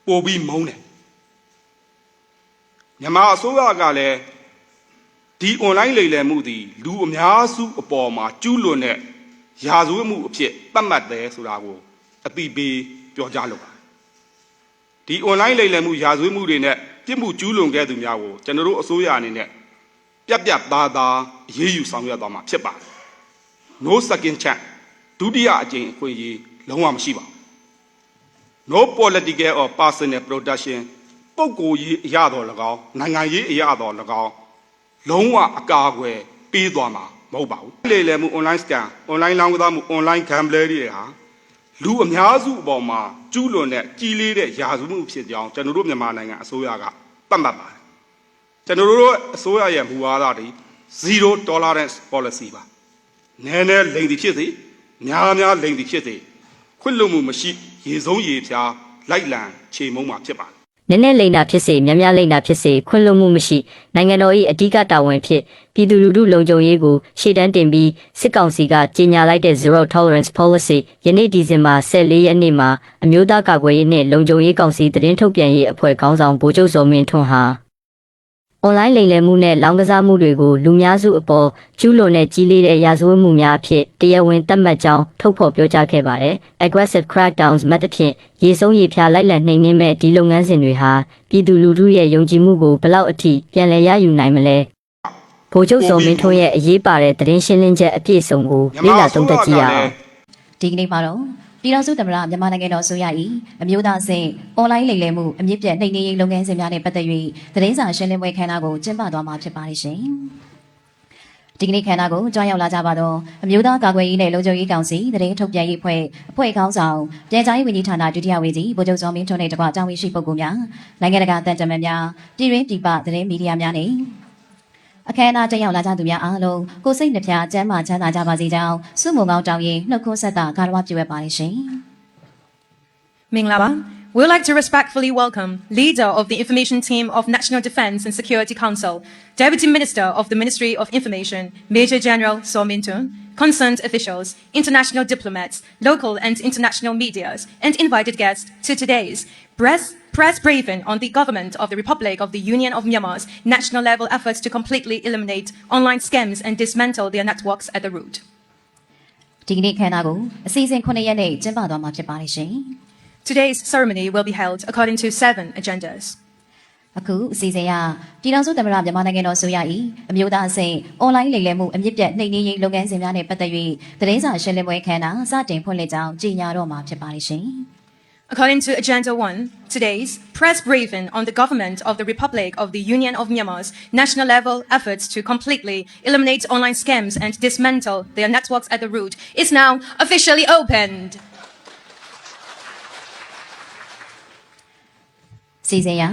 ပိုပြီးမုန်းတယ်မြန်မာအစိုးရကလည်းဒီ online လိမ်လည်မှုသည်လူအများစုအပေါ်မှာကျူးလွန်တဲ့ရာဇဝတ်မှုအဖြစ်သတ်မှတ်တယ်ဆိုတာကိုအသိပေးပြောကြားလိုပါတယ်ဒီ online လိမ်လည်မှုရာဇဝတ်မှုတွေနဲ့ပြစ်မှုကျူးလွန်ခဲ့သူများကိုကျွန်တော်တို့အစိုးရအနေနဲ့ပြတ်ပြတ်သားသားအရေးယူဆောင်ရွက်သွားမှာဖြစ်ပါတယ် no second chance ဒုတိယအကြိမ်အခွင့်အရေးလုံးဝမရှိပါဘူး no political or personal protection ပုဂ္ဂိုလ်ရေးအရာတော်၎င်းနိုင်ငံရေးအရာတော်၎င်းလုံးဝအကာအကွယ်ပေးသွားမှာမဟုတ်ပါဘူးလေလေမှု online scam online လောင်းကစားမှု online gambler တွေဟာလူအများစုအပေါ်မှာကျူးလွန်တဲ့ကြီးလေးတဲ့ရာဇဝတ်မှုဖြစ်ကြောင်းကျွန်တော်တို့မြန်မာနိုင်ငံအစိုးရကသတ်မှတ်ပါတယ်ကျွန်တော်တို့အစိုးရရဲ့မူဝါဒတွေ zero tolerance policy ပါနည်းနည်းလိမ်သည်ဖြစ်စေများများလိမ်သည်ဖြစ်စေခွင့်လွှတ်မှုမရှိရေဆုံးရေဖြာလိုက်လံခြေမုံမှာဖြစ်ပါတယ်နည်းနည်းလိမ်တာဖြစ်စေများများလိမ်တာဖြစ်စေခွင့်လွှတ်မှုမရှိနိုင်ငံတော်၏အဓိကတာဝန်ဖြစ်ပြည်သူလူထုလုံခြုံရေးကိုရှေ့တန်းတင်ပြီးစစ်ကောင်စီကကြေညာလိုက်တဲ့ Zero Tolerance Policy ယနေ့ဒီဇင်ဘာ14ရက်နေ့မှာအမျိုးသားကာကွယ်ရေးနှင့်လုံခြုံရေးကောင်စီသတင်းထုတ်ပြန်ရေးအဖွဲ့ခေါင်းဆောင်ဗိုလ်ချုပ်စောမင်းထွန်းဟာonline လိမ်လည်မှုနဲ့လောင်းကစားမှုတွေကိုလူများစုအပေါ်ကျူးလွန်တဲ့ကြီးလေးတဲ့ရာဇဝတ်မှုများအဖြစ်တရားဝင်သတ်မှတ်ကြောင်းထုတ်ဖော်ပြောကြားခဲ့ပါတယ်။ Aggressive crackdowns မှတ်တဖြင့်ရေဆုံးရေဖြာလိုက်လံနှိမ်နင်းမဲ့ဒီလုပ်ငန်းစဉ်တွေဟာပြည်သူလူထုရဲ့ယုံကြည်မှုကိုဘလောက်အထိပြန်လည်ရယူနိုင်မလဲ။ဗိုလ်ချုပ်စောမင်းထွန်းရဲ့အရေးပါတဲ့သတင်းရှင်းလင်းချက်အပြည့်အစုံကိုလေ့လာသုံးသပ်ကြည့်ရအောင်။ဒီကနေ့မှာတော့ပြည်တော်စုသမ္မတမြန်မာနိုင်ငံတော်အစိုးရ၏အမျိုးသားအဆင့် online လိမ်လည်မှုအမြင့်ပြတ်နှိမ်နင်းရေးလုပ်ငန်းစဉ်များနဲ့ပတ်သက်၍သတင်းစာရှင်းလင်းပွဲခမ်းနားကိုကျင်းပသွားမှာဖြစ်ပါတယ်ရှင်။ဒီကနေ့ခမ်းနားကိုကြွားရောက်လာကြပါတော့အမျိုးသားကာကွယ်ရေးနဲ့လုံခြုံရေးကောင်စီသတင်းထုတ်ပြန်ရေးအဖွဲ့ခေါင်းဆောင်ပြည်ထောင်စုဝန်ကြီးဌာနဒုတိယဝန်ကြီးဗိုလ်ချုပ်စောမင်းထွန်းနဲ့တကွတာဝန်ရှိပုဂ္ဂိုလ်များနိုင်ငံတကာတန်ကြမန်များပြည်တွင်းပြည်ပသတင်းမီဒီယာများနဲ့အခမ်းအနားတက်ရောက်လာကြသူများအားလုံးကိုစိတ်နှပြကျန်းမာချမ်းသာကြပါစေကြောင်းဆုမွန်ကောင်းတောင်းရင်နှုတ်ခွန်းဆက်တာဂါရဝပြုအပ်ပါတယ်ရှင်မင်္ဂလာပါ We would like to respectfully welcome Leader of the Information Team of National Defense and Security Council, Deputy Minister of the Ministry of Information, Major General Soh Min-tun, concerned officials, international diplomats, local and international medias, and invited guests to today's press briefing on the government of the Republic of the Union of Myanmar's national level efforts to completely eliminate online scams and dismantle their networks at the root. ဒီကနေ့ခမ်းနားကိုအစီအစဉ်9ရက်နဲ့ကျင်းပသွားမှာဖြစ်ပါတယ်ရှင် Today's ceremony will be held according to 7 agendas. အခုအစီအစဉ်ကပြည်ထောင်စုသမ္မတမြန်မာနိုင်ငံတော်အစိုးရ၏အမျိုးသားအဆင့် online လိမ်လည်မှုအမြင့်ပြတ်နှိမ်နင်းရေးလုပ်ငန်းစဉ်များနဲ့ပတ်သက်၍သတင်းစာရှင်းလင်းပွဲခမ်းနားစတင်ဖွင့်လှစ်ကြောင်းကြေညာတော့မှာဖြစ်ပါတယ်ရှင် According to Agenda 1, today's press briefing on the government of the Republic of the Union of Myanmar's national level efforts to completely eliminate online scams and dismantle their networks at the root is now officially opened. စီစဉ်ရ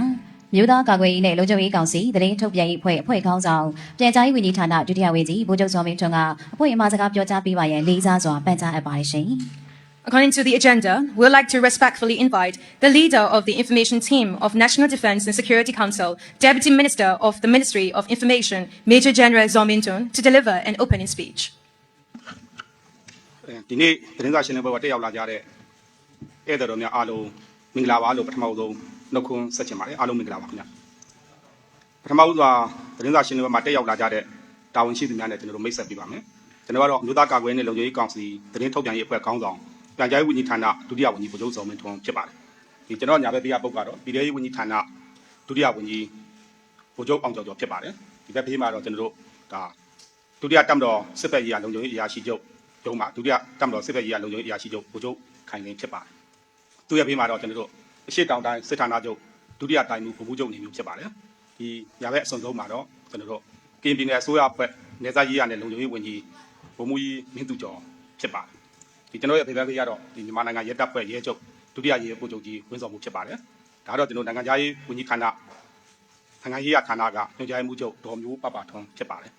မြို့သားကာကွယ်ရေးနဲ့လုံခြုံရေးကောင်စီသတင်းထုတ်ပြန်ရေးအဖွဲ့ခေါင်းဆောင်ပြည်ကြားရေးဝန်ကြီးဌာနဒုတိယဝန်ကြီးဗိုလ်ချုပ်စောမင်းထွန်းကအဖွဲ့အမှာစကားပြောကြားပေးပါရန်လေးစားစွာပန်ကြားအပ်ပါတယ်ရှင် According to the agenda, we would like to respectfully invite the leader of the Information Team of National Defense and Security Council, Deputy Minister of the Ministry of Information, Major General Soh Min-tun, to deliver an opening speech. ဒီနေ့သတင်းစာရှင်းလင်းပွဲမှာတက်ရောက်လာကြတဲ့ဧည့်သည်တော်များအားလုံးမင်္ဂလာပါလို့ပထမဆုံးနှုတ်ခွန်းဆက်ချင်ပါတယ်အားလုံးမင်္ဂလာပါခင်ဗျပထမဦးစွာသတင်းစာရှင်းလင်းပွဲမှာတက်ရောက်လာကြတဲ့တာဝန်ရှိသူများနဲ့ကျွန်တော်တို့မိတ်ဆက်ပေးပါမယ်ကျွန်တော်ကတော့အမျိုးသားကာကွယ်ရေးနဲ့လုံခြုံရေးကောင်စီသတင်းထုတ်ပြန်ရေးအဖွဲ့ခေါင်းဆောင်ပြန်ကြားရေးဝန်ကြီးဌာနဒုတိယဝန်ကြီးဗိုလ်ချုပ်စောမင်းထွန်းဖြစ်ပါတယ်ဒီကျွန်တော်ညာဘက်ပြပုတ်ကတော့ပြည်ထောင်စုဝန်ကြီးဌာနဒုတိယဝန်ကြီးဗိုလ်ချုပ်အောင်ကျော်ဖြစ်ပါတယ်ဒီဘက်ဖေးမှာတော့ကျွန်တော်တို့ဒါဒုတိယတပ်မတော်စစ်ဘက်ရေးရာလုံခြုံရေးအရာရှိချုပ်ရုံးမှာဒုတိယတပ်မတော်စစ်ဘက်ရေးရာလုံခြုံရေးအရာရှိချုပ်ဗိုလ်ချုပ်ခိုင်လင်းဖြစ်ပါတယ်သူရဲ့ဖေးမှာတော့ကျွန်တော်တို့အရှိတောင်တိုင်းစစ်ဌာနချုပ်ဒုတိယတိုင်းမှုဗိုလ်မှူးချုပ်နေမျိုးဖြစ်ပါတယ်ဒီညာဘက်အစုံဆုံးမှာတော့ကျွန်တော်တို့ကရင်ပြည်နယ်အစိုးရအဖွဲ့နေသားရေးရနဲ့လုံခြုံရေးဝန်ကြီးဗိုလ်မှူးကြီးမင်းသူကျော်ဖြစ်ပါတယ်ဒီကျွန်တော်ရဲ့ဖေးဘက်ကတော့ဒီမြန်မာနိုင်ငံရဲတပ်ဖွဲ့ရဲချုပ်ဒုတိယရဲဗိုလ်ချုပ်ကြီးဝင်းစော်မှုဖြစ်ပါတယ်ဒါတော့ကျွန်တော်နိုင်ငံခြားရေးဝန်ကြီးဌာနနိုင်ငံရေးဌာနကညွှန်ကြားရေးမှူးချုပ်ဒေါ်မျိုးပပထွန်းဖြစ်ပါတယ်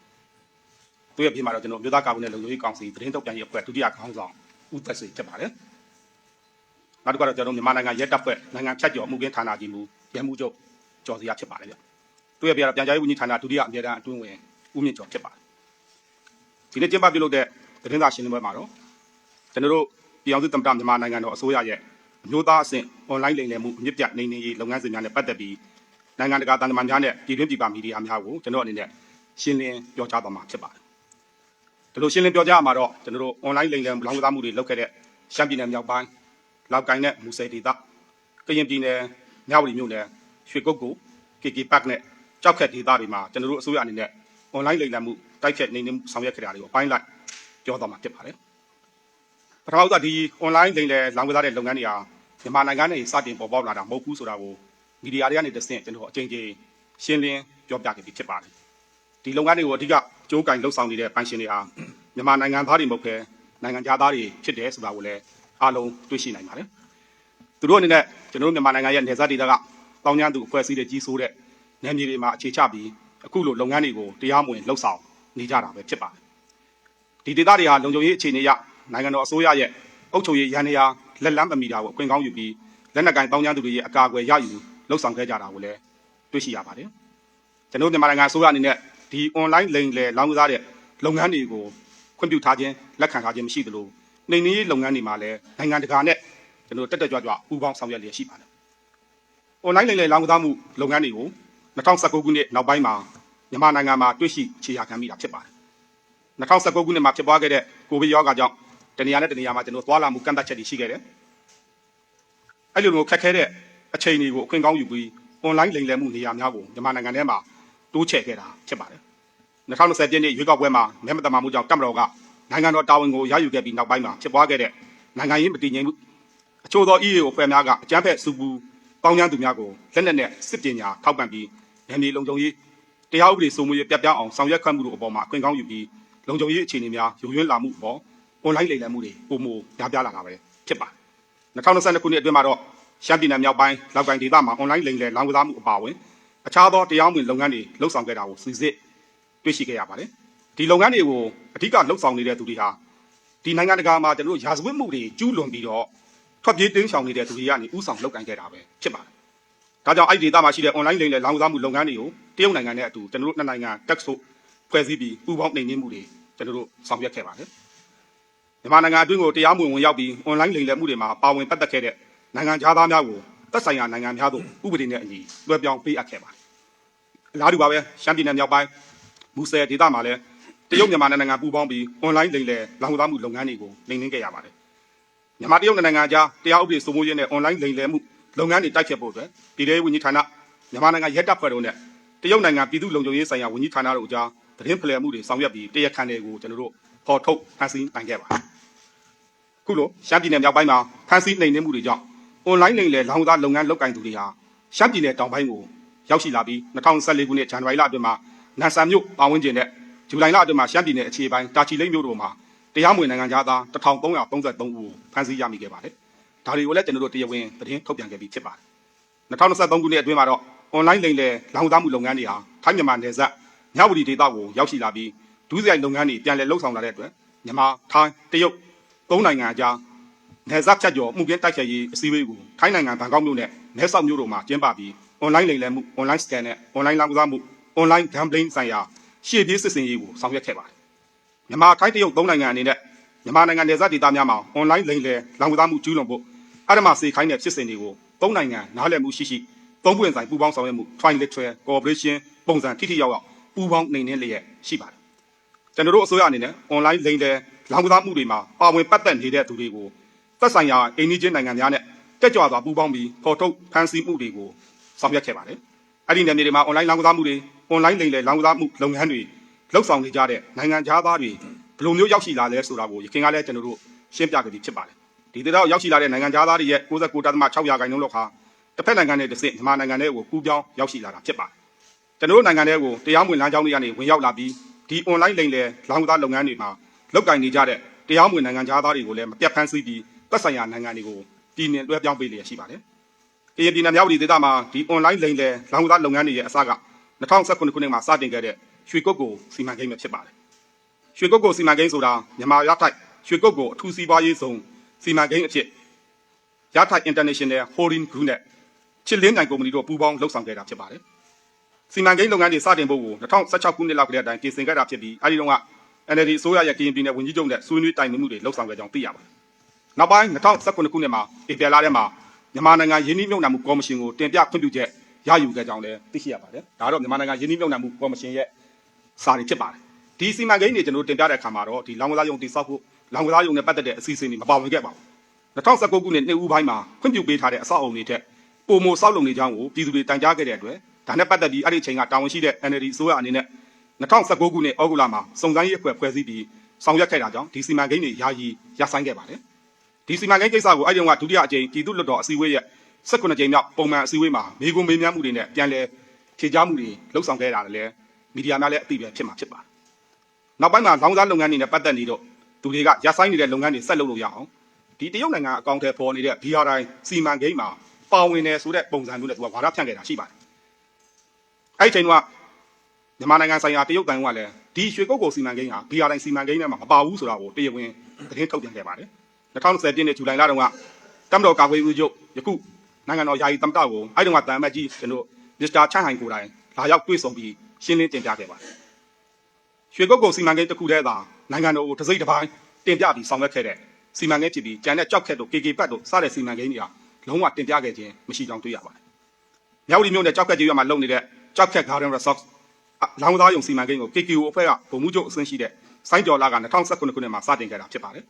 သူရဲ့ဖေးမှာတော့ကျွန်တော်မြို့သားကာကွယ်ရေးလုံခြုံရေးကောင်စီသတင်းထုတ်ပြန်ရေးအဖွဲ့ဒုတိယခေါင်းဆောင်ဦးသက်ဆွေဖြစ်ပါတယ်နောက်တစ်ခါတော့ကျွန်တော်မြန်မာနိုင်ငံရဲတပ်ဖွဲ့နိုင်ငံဖြတ်ကျော်မှုကင်းဌာနကြီးမူရဲမှုချုပ်ကျော်စီရဖြစ်ပါတယ်ဗျသူရဲ့ဖေးကတော့ပြန်ကြားရေးဝန်ကြီးဌာနဒုတိယအမြဲတမ်းအတွင်းဝင်ဦးမြင့်ကျော်ဖြစ်ပါတယ်ဒီနေ့ကျင်းပပြုလုပ်တဲ့သတင်းစာရှင်းလင်းပွဲမှာတော့ကျွန်တော်တို့ပြည်အောင်စုသမ္မတမြန်မာနိုင်ငံတော်အစိုးရရဲ့ မျိုးသားအဆင့် online လိမ်လည်မှုအမြင့်ပြတ်နေနေရေးလုပ်ငန်းစဉ်များနဲ့ပတ်သက်ပြီးနိုင်ငံတကာတန်တမာများနဲ့ပြည်တွင်းပြည်ပမီဒီယာများကိုကျွန်တော်အနေနဲ့ရှင်းလင်းပြောကြားသွားမှာဖြစ်ပါတယ်ဒီလိုရှင်းလင်းပြောကြားရမှာတော့ကျွန်တော်တို့ online လိမ်လည်လောင်းကစားမှုတွေလုပ်ခဲ့တဲ့ရှမ်းပြည်နယ်မြောက်ပိုင်းလောက်ကိုင်းနဲ့မူဆယ်ဒေသကရင်ပြည်နယ်မြဝတီမြို့နယ်ရွှေကုတ်ကို KK Park နဲ့ကြောက်ခက်ဒေသတွေမှာကျွန်တော်တို့အစိုးရအနေနဲ့ online လိမ်လည်မှုတိုက်ဖြတ်နေနေမှုဆောင်ရွက်ခဲ့တာတွေကိုအပိုင်းလိုက်ပြောသွားမှာဖြစ်ပါတယ်ပထမဆုံးဒီ online လိမ်လည်လောင်းကစားတဲ့လုပ်ငန်းတွေဟာမြန်မာနိုင်ငံနဲ့စတင်ပေါ်ပေါက်လာတာမဟုတ်ဘူးဆိုတာကိုမီဒီယာတွေကနေတဆင့်ကျွန်တော်အကြိမ်ကြိမ်ရှင်းလင်းပြောပြခဲ့ပြီးဖြစ်ပါတယ်ဒီလုပ်ငန်းတွေကိုအဓိကကြိုးကင်လှုပ်ဆောင်နေတဲ့ပိုင်ရှင်တွေဟာမြန်မာနိုင်ငံသားတွေမဟုတ်ဘဲနိုင်ငံသားတွေဖြစ်တယ်ဆိုတာကိုလည်းအားလုံးတွေ့ရှိနိုင်ပါတယ်သူတို့အနေနဲ့ကျွန်တော်တို့မြန်မာနိုင်ငံရဲ့နေစားဒေသကတောင်းကျမ်းသူအဖွဲ့အစည်းတွေကြီးစိုးတဲ့နယ်မြေတွေမှာအခြေချပြီးအခုလိုလုပ်ငန်းတွေကိုတရားမဝင်လှုပ်ဆောင်နေကြတာပဲဖြစ်ပါတယ်ဒီဒေသတွေဟာလုံခြုံရေးအခြေအနေအရနိုင်ငံတော်အစိုးရရဲ့အုပ်ချုပ်ရေးရန်ရာလက်လန်းမမီတာကိုအခွင့်ကောင်းယူပြီးလက်နက်ကိုင်တောင်းကျမ်းသူတွေရဲ့အကာအကွယ်ရယူလှုပ်ဆောင်ခဲ့ကြတာကိုလည်းတွေ့ရှိရပါတယ်ကျွန်တော်မြန်မာနိုင်ငံအစိုးရအနေနဲ့ဒီ online လိမ်လည်လောင်းကစားတဲ့လုပ်ငန်းတွေကိုခွင့်ပြုထားခြင်းလက်ခံထားခြင်းမရှိသလိုနှိမ်နင်းရေးလုပ်ငန်းတွေမှာလည်းနိုင်ငံတကာနဲ့ကျွန်တော်တက်ကြွပူးပေါင်းဆောင်ရွက်လျက်ရှိပါတယ် online လိမ်လည်လောင်းကစားမှုလုပ်ငန်းတွေကို2019ခုနှစ်နောက်ပိုင်းမှာမြန်မာနိုင်ငံမှာတွေ့ရှိခြေရာခံမိတာဖြစ်ပါတယ်2019ခုနှစ်မှာဖြစ်ပွားခဲ့တဲ့ကိုဗစ်ရောဂါကြောင့်တနေရာနဲ့တနေရာမှာကျွန်တော်သွားလာမှုကန့်သတ်ချက်တွေရှိခဲ့တယ်အဲ့လိုမျိုးခက်ခဲတဲ့အချိန်တွေကိုအခွင့်ကောင်းယူပြီး online လိမ်လည်မှုနေရာများကိုမြန်မာနိုင်ငံထဲမှာတိုးချဲ့ခဲ့တာဖြစ်ပါတယ်2020ပြည့်နှစ်ရွေးကောက်ပွဲမှာမဲမတမာမှုကြောင့်တပ်မတော်ကနိုင်ငံတော်တာဝန်ကိုရယူခဲ့ပြီးနောက်ပိုင်းမှာဖြစ်ပွားခဲ့တဲ့နိုင်ငံရေးမတည်ငြိမ်မှုအချို့သော EAO အဖွဲ့များကအကြမ်းဖက်စုပူပေါင်းကျမ်းသူများကိုလက်နက်နဲ့စစ်ပညာထောက်ပံ့ပြီးနယ်မြေလုံခြုံရေးတရားဥပဒေစိုးမိုးရေးပြပြအောင်ဆောင်ရွက်ခန့်မှုတို့အပေါ်မှာအခွင့်ကောင်းယူပြီးလုံခြုံရေးအခြေအနေများယိုယွင်းလာမှုပေါ် online လိမ်လည်မှုတွေပုံမများပြားလာတာပဲဖြစ်ပါတယ်2022ခုနှစ်အတွင်းမှာတော့ရှမ်းပြည်နယ်မြောက်ပိုင်းလောက်ကိုင်းဒေသမှာ online လိမ်လည်လောင်းကစားမှုအပါအဝင်အခြားသောတရားမဝင်လုပ်ငန်းတွေလှုပ်ဆောင်ခဲ့တာကိုစစ်စစ်တွေ့ရှိခဲ့ရပါတယ်ဒီလုပ်ငန်းတွေကိုအဓိကလှုပ်ဆောင်နေတဲ့သူတွေဟာဒီနိုင်ငံတကာမှာကျွန်တော်တို့ရာဇဝတ်မှုတွေကျူးလွန်ပြီးတော့ထွက်ပြေးတင်းရှောင်နေတဲ့သူတွေကနေဥဆောင်လုပ်ကင်ခဲ့တာပဲဖြစ်ပါတယ်ဒါကြောင့်အဲ့ဒီဒေသမှာရှိတဲ့ online လိမ်လည်လောင်းကစားမှုလုပ်ငန်းတွေကိုတရုတ်နိုင်ငံနဲ့အတူကျွန်တော်တို့နှစ်နိုင်ငံတက်ဆိုဖွဲ့စည်းပြီးပူးပေါင်းနှိမ်နင်းမှုတွေကျွန်တော်တို့ဆောင်ရွက်ခဲ့ပါတယ်မြန်မာနိုင်ငံအတွင်းကိုတရားမဝင်ဝင်ရောက်ပြီး online လိမ်လည်မှုတွေမှာပါဝင်ပတ်သက်ခဲ့တဲ့နိုင်ငံသားများကိုသက်ဆိုင်ရာနိုင်ငံများသို့ဥပဒေနဲ့အညီလွှဲပြောင်းပေးအပ်ခဲ့ပါတယ်အလားတူပါပဲရှမ်းပြည်နယ်မြောက်ပိုင်းမူဆယ်ဒေသမှာလည်းတရုတ်မြန်မာနိုင်ငံပူးပေါင်းပြီး online လိမ်လည်လောင်းကစားမှုလုပ်ငန်းတွေကိုနှိမ်နင်းခဲ့ရပါတယ်မြန်မာတရုတ်နိုင်ငံကြားတရားဥပဒေစိုးမိုးရေးနဲ့ online လိမ်လည်မှုလုပ်ငန်းတွေတိုက်ဖြတ်ဖို့အတွက်ပြည်ထောင်စုဝန်ကြီးဌာနမြန်မာနိုင်ငံရဲတပ်ဖွဲ့တို့နဲ့တရုတ်နိုင်ငံပြည်သူ့လုံခြုံရေးဆိုင်ရာဝန်ကြီးဌာနတို့ကြားသတင်းဖလှယ်မှုတွေဆောင်ရွက်ပြီးတရားခံတွေကိုကျွန်တော်တို့ပေါ်ထုတ်ဖန်ဆီးနိုင်ခဲ့ပါတယ်ခုလိုရှမ်းပြည်နယ်မြောက်ပိုင်းမှာဖန်ဆီးနှိမ်နင်းမှုတွေကြောင့် online လိမ်လည်လောင်းကစားလုပ်ငန်းလုပ်ကင်သူတွေဟာရှမ်းပြည်နယ်တောင်ပိုင်းကိုရောက်ရှိလာပြီး2014ခုနှစ်ဇန်နဝါရီလအတွင်းမှာနန်ဆန်မြို့ပတ်ဝန်းကျင်နဲ့ဇူလိုင်လအတွင်းမှာရှမ်းပြည်နယ်အခြေပိုင်းတာချီလိတ်မြို့တို့မှာတရားမဝင်နိုင်ငံသား1333ဦးကိုဖမ်းဆီးရမိခဲ့ပါတယ်။ဒါတွေကိုလည်းကျွန်တော်တို့တရားဝင်သတင်းထုတ်ပြန်ခဲ့ပြီးဖြစ်ပါတယ်။2023ခုနှစ်အတွင်းမှာတော့ online လိမ်လည်လောင်းကစားမှုလုပ်ငန်းတွေဟာထိုင်းမြန်မာနယ်စပ်မြဝတီဒေသကိုရောက်ရှိလာပြီးဒုစရိုက်လုပ်ငန်းတွေပြန်လည်လှုပ်ဆောင်လာတဲ့အတွက်မြန်မာထိုင်းတရုတ်သုံးနိုင်ငံအကြားနယ်စပ်ဖြတ်ကျော်မှုကင်းတိုက်ခိုက်ရေးအစည်းအဝေးကိုထိုင်းနိုင်ငံဘန်ကောက်မြို့နဲ့မဲဆောက်မြို့တို့မှာကျင်းပပြီး online လိမ်လည်မှု online scam နဲ့ online လောင်းကစားမှု online gambling ဆိုင်ရာရှေ့ပြေးစစ်စင်ရေးကိုဆောင်ရွက်ခဲ့ပါတယ်။မြန်မာထိုင်းတရုတ်သုံးနိုင်ငံအနေနဲ့မြန်မာနိုင်ငံနယ်စပ်ဒေသများမှာ online လိမ်လည်လောင်းကစားမှုကျူးလွန်ဖို့အဓမ္မစေခိုင်းတဲ့ဖြစ်စဉ်တွေကိုသုံးနိုင်ငံနားလည်မှုရှိသုံးပွင့်ဆိုင်ပူးပေါင်းဆောင်ရွက်မှု trilateral cooperation ပုံစံထိထိရောက်ရောက်ပူးပေါင်းနှိမ်နင်းလျက်ရှိပါတယ်။ကျွန်တော်တို့အစိုးရအနေနဲ့ online လိမ်လည်လောင်းကစားမှုတွေမှာပါဝင်ပတ်သက်နေတဲ့သူတွေကိုသက်ဆိုင်ရာအိန္ဒိချင်းနိုင်ငံများနဲ့တက်ကြွစွာပူးပေါင်းပြီးဖော်ထုတ်ဖန်ဆီးမှုတွေကိုဆောင်ရွက်ခဲ့ပါတယ်။အဲ့ဒီနယ်မြေတွေမှာ online လောင်းကစားမှုတွေ online လိမ်လည်လောင်းကစားမှုလုပ်ငန်းတွေလှုပ်ဆောင်နေကြတဲ့နိုင်ငံသားတွေဘယ်လိုမျိုးရောက်ရှိလာလဲဆိုတာကိုယခင်ကလည်းကျွန်တော်တို့ရှင်းပြခဲ့ပြီးဖြစ်ပါတယ်။ဒီဒေသရောက်ရှိလာတဲ့နိုင်ငံသားတွေရဲ့69.6%လောက်ဟာတစ်ဖက်နိုင်ငံနဲ့တစ်ဆင့်မြန်မာနိုင်ငံတွေကိုကူးပြောင်းရောက်ရှိလာတာဖြစ်ပါတယ်။ကျွန်တော်တို့နိုင်ငံတွေကိုတရားမဝင်လမ်းကြောင်းတွေကနေဝင်ရောက်လာပြီးဒီ online လိမ်လည်လောင်းကစားလုပ်ငန်းတွေမှာလုပ်ကင်နေကြတဲ့တရားမဝင်နိုင်ငံသားတွေကိုလည်းမပြတ်ဖမ်းဆီးပြီးသက်ဆိုင်ရာနိုင်ငံတွေကိုပြည်နယ်လွှဲပြောင်းပေးလျက်ရှိပါတယ်။ပြည်နယ်မြောက်ပြည်ဒေသမှာဒီ online လိမ်လည်လောင်းကစားလုပ်ငန်းတွေရဲ့အစက2019ခုနှစ်မှာစတင်ခဲ့တဲ့ရွှေကုတ်ကိုစီမံကိန်းပဲဖြစ်ပါတယ်။ရွှေကုတ်ကိုစီမံကိန်းဆိုတာမြန်မာရထိုက်ရွှေကုတ်ကိုအထူးစီးပွားရေးဇုံစီမံကိန်းအဖြစ်ရထိုက် International Holding Group နဲ့ချစ်လင်းနိုင်ကုမ္ပဏီတို့ပူးပေါင်းလှုပ်ဆောင်ခဲ့တာဖြစ်ပါတယ်။စီမံကိန်းလုပ်ငန်းတွေစတင်ဖို့ကို2016ခုနှစ်လောက်ကတည်းကပြင်ဆင်ခဲ့တာဖြစ်ပြီးအဲဒီတုန်းက NLD အစိုးရရဲ့ကရင်ပြည်နယ်ဝန်ကြီးချုပ်နဲ့ဆွေးနွေးတိုင်ပင်မှုတွေလှုပ်ဆောင်ခဲ့ကြောင်းသိရပါတယ်။ နောက်ပိုင်း2019ခုနှစ်မှာဧပြီလထဲမှာမြန်မာနိုင်ငံယင်းနှိမ့်မြုပ်နှံမှုကော်မရှင်ကိုတင်ပြခွင့်ပြုချက်ရယူခဲ့ကြောင်းလည်းသိရှိရပါတယ်ဒါတော့မြန်မာနိုင်ငံယင်းနှိမ့်မြုပ်နှံမှုကော်မရှင်ရဲ့စာတွေဖြစ်ပါတယ်ဒီစီမံကိန်းတွေကျွန်တော်တင်ပြတဲ့အခါမှာတော့ဒီလောင်ကစားရုံတိစောက်ဖို့လောင်ကစားရုံနဲ့ပတ်သက်တဲ့အစီအစဉ်တွေမပါဝင်ခဲ့ပါဘူး2019ခုနှစ်နှစ်ဦးပိုင်းမှာခွင့်ပြုပေးထားတဲ့အဆောက်အအုံတွေထက်ပုံမဆောက်လုပ်နေကြောင်းကိုပြည်သူတွေတိုင်ကြားခဲ့တဲ့အတွက်ဒါနဲ့ပတ်သက်ပြီးအဲ့ဒီအချိန်ကတာဝန်ရှိတဲ့ NLD အစိုးရအနေနဲ့2019ခုနှစ်ဩဂုတ်လမှာစုံစမ်းရေးအဖွဲ့ဖွဲ့စည်းပြီးဆောင်ရွက်ခဲ့တာကြောင့်ဒီစီမံကိန်းတွေယာယီရပ်ဆိုင်းခဲ့ပါတယ်ဒီစီမံကိန်းကိစ္စကိုအဲ့ဒီကဒုတိယအကြိမ်ပြည်သူ့လွှတ်တော်အစည်းအဝေးရဲ့18ကြိမ်မြောက်ပုံမှန်အစည်းအဝေးမှာမိကုံမေးမြန်းမှုတွေနဲ့ပြန်လည်ဖြေကြားမှုတွေလှုပ်ဆောင်ခဲ့တာလည်းမီဒီယာများလည်းအသိပဲဖြစ်မှာဖြစ်ပါတယ်နောက်ပိုင်းမှာလောင်စာလုပ်ငန်းတွေနဲ့ပတ်သက်နေတော့သူတွေကရပ်ဆိုင်းနေတဲ့လုပ်ငန်းတွေဆက်လုပ်လို့ရအောင်ဒီတရုတ်နိုင်ငံအကောင့်ထဲပေါ်နေတဲ့ BRI စီမံကိန်းမှာပါဝင်နေဆိုတဲ့ပုံစံမျိုးနဲ့သူကဝါဒဖြန့်ခဲ့တာရှိပါတယ်အဲ့ဒီချိန်ကမြန်မာနိုင်ငံဆိုင်ရာတရုတ်တန်ကလည်းဒီရွှေကုတ်ကိုစီမံကိန်းဟာ BRI စီမံကိန်းထဲမှာမပါဘူးဆိုတာကိုတရားဝင်သတင်းထုတ်ပြန်ခဲ့ပါတယ်2020ပြည့်နှစ်ဇူလိုင်လတုန်းကတမ်တော်ကာကွယ်ဦးချုပ်ယခုနိုင်ငံတော်ယာယီသမ္မတကိုအဲ့တုန်းကတန်အမတ်ကြီးကျွန်တော်မစ္စတာချန်ဟိုင်ကိုတိုင်လာရောက်တွေ့ဆုံပြီးရှင်းလင်းတင်ပြခဲ့ပါတယ်ရွှေကုတ်ကိုစီမံကိန်းတစ်ခုတည်းသာနိုင်ငံတော်ကိုတစ်စိတ်တစ်ပိုင်းတင်ပြပြီးဆောင်ရွက်ခဲ့တဲ့စီမံကိန်းဖြစ်ပြီးကြံတဲ့ကြောက်ခက်တို့ KK ပတ်တို့စတဲ့စီမံကိန်းတွေကလုံးဝတင်ပြခဲ့ခြင်းမရှိကြောင်းတွေ့ရပါတယ်မြောက်ဒီမြို့နယ်ကြောက်ခက်ကြီးရွာမှာလုပ်နေတဲ့ကြောက်ခက် Garden Resort လောင်သားယုံစီမံကိန်းကို KKO အဖွဲ့ကဗိုလ်မှူးချုပ်အဆင့်ရှိတဲ့စိုင်းကျော်လာက2019ခုနှစ်မှာစတင်ခဲ့တာဖြစ်ပါတယ်